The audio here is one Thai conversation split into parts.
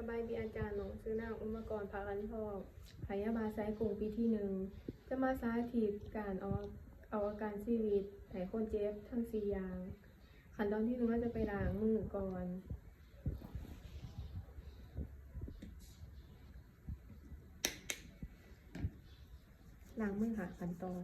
บายดีอาจารย์หนองซื้อนางอุมกรภาคันทองพยาบาลไซกรุงปีที่หนึ่งจะมาสาธิตการเอาอาการชีวิตให้คนเจ็บทั้ง4อย่างขั้นตอนที่1เราจะไปล้างมือก่อนล้างมือค่ะขั้นตอน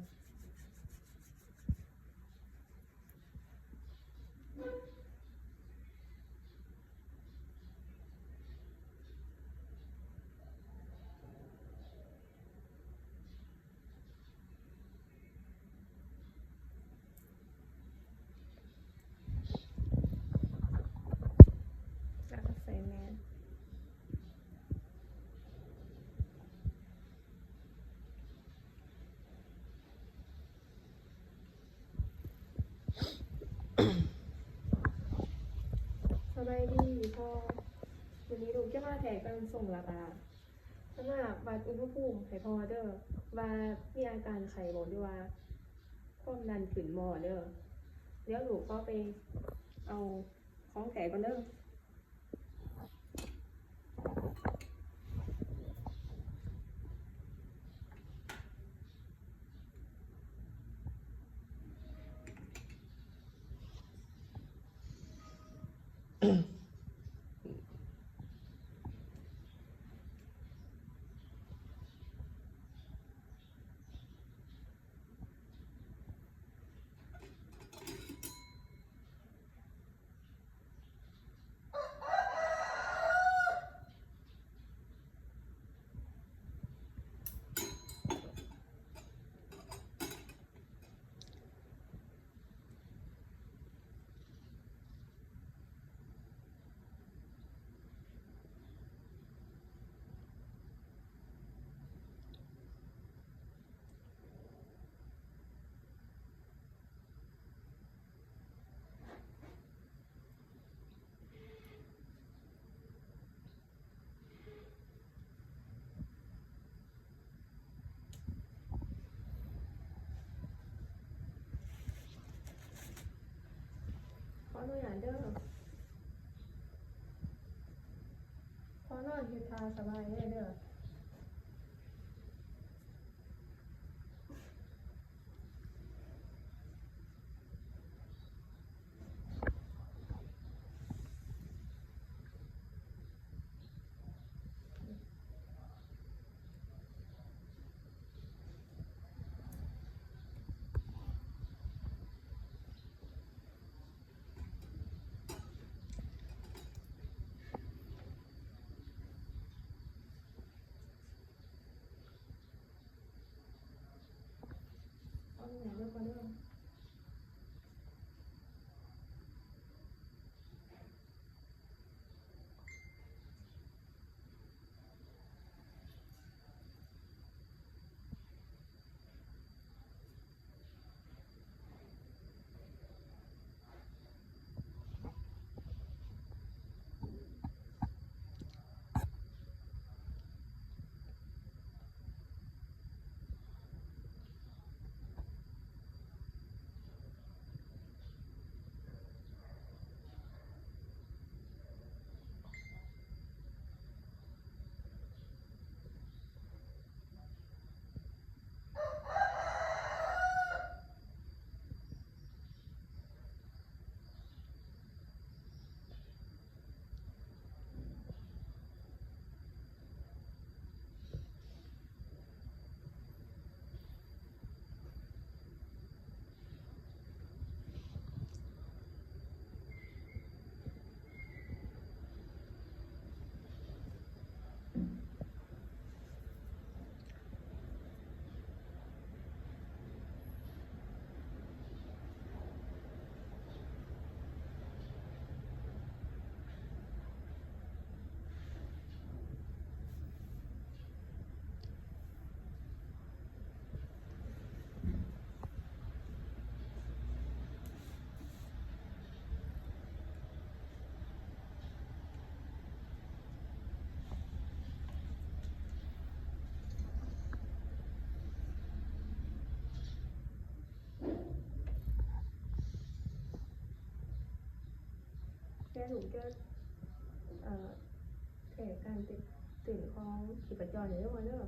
แล้วก็ใส่แมสสบายดีพ่อวันนี้ลูกจะมาแถกกันส่งละบาจะมาวัดอุณหภูมิให้พ่อเด้อว่ามีอาการไข้บ่หรือว่าความดันขึ้นบ่เด้อเดี๋ยวลูกก็ไปเอาของแถก่อนเด้อขอหน่อยเด้อขอนอนเฮ็ดทาสบายเด้อขอหน่อยเด้อขอเด้อแกลูกจะเอ่อ แก่การตื่นของขีปจรอยู่ด้วยเด้อ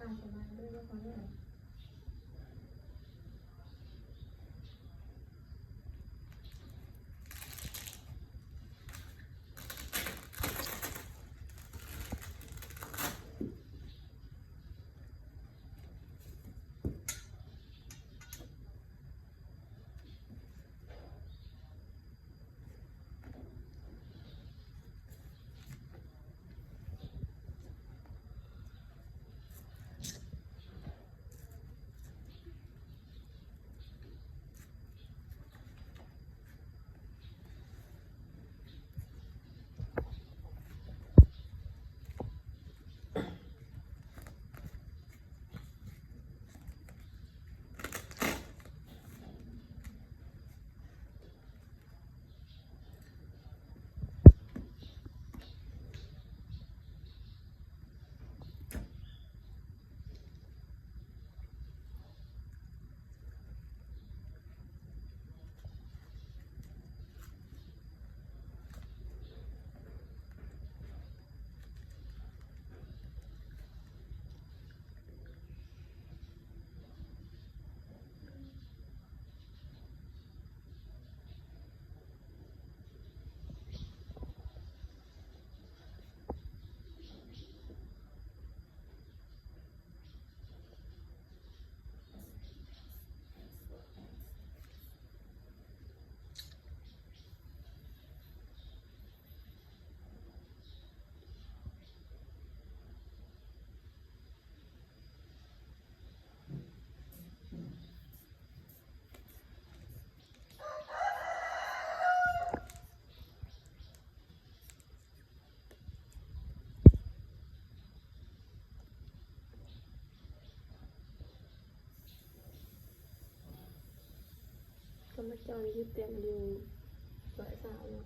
ตามสบายด้วยนะคะเนี่ยกรรมจรยึดเต็มอยู่100 สาวเนาะ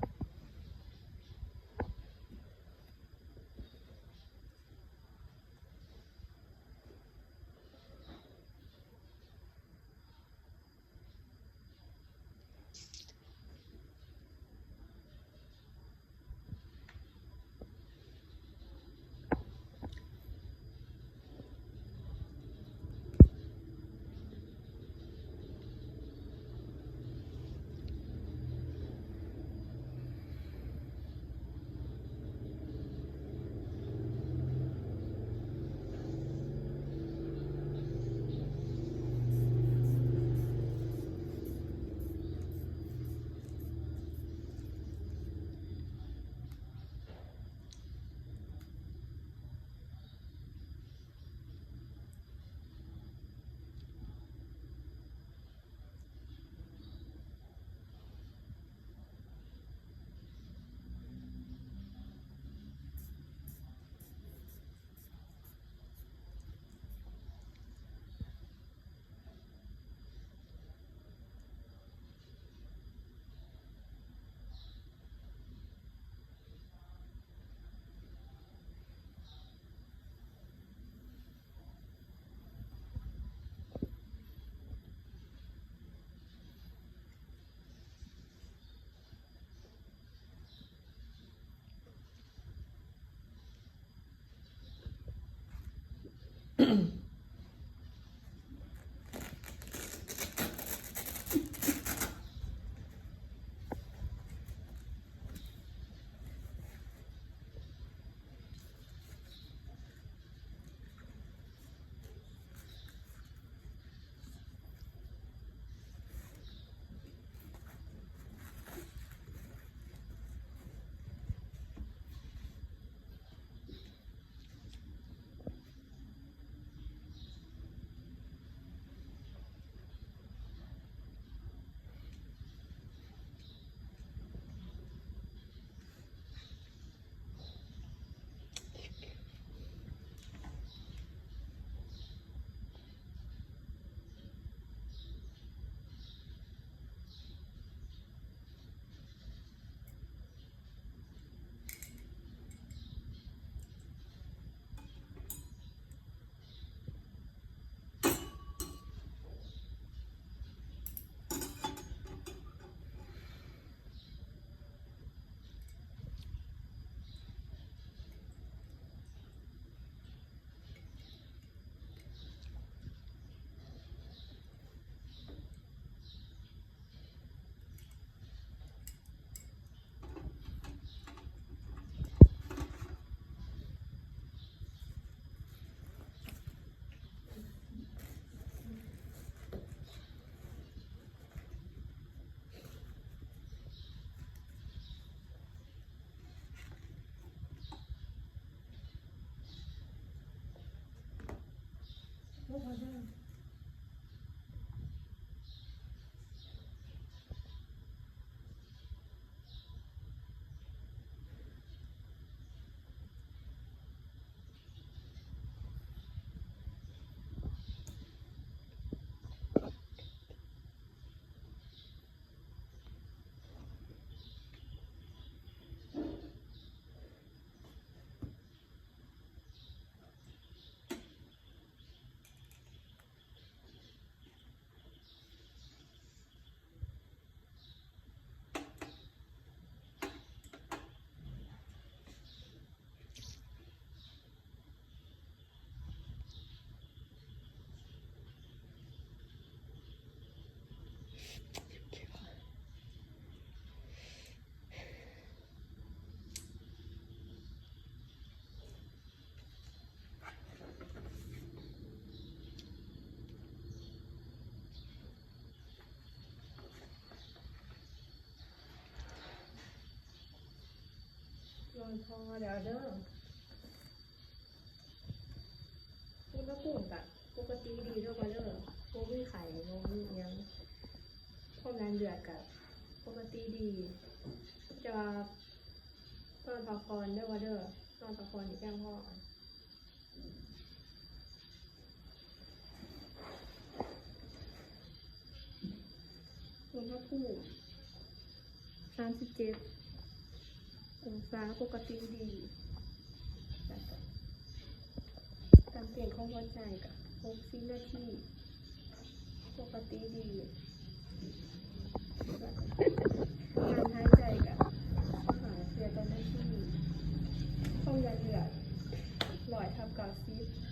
ไม่พอได้นอนพอเดี๋ยวเด้ออุณหภูมิแบบปกติดีเด้อมาเด้อโมมีไข่โมมีอิหยังความดันเลือดกับปกติดีจะนอนพักผ่อนเด้อมาเด้อนอนพักผ่อนที่แก้มพ่ออุณหภูมิ37 องศาปกติดีการเปลี่ยนของหัวใจกับ60 นาทีปกติดีการหายใจกับหาเสียต่อนาทีความดันเลือด100/90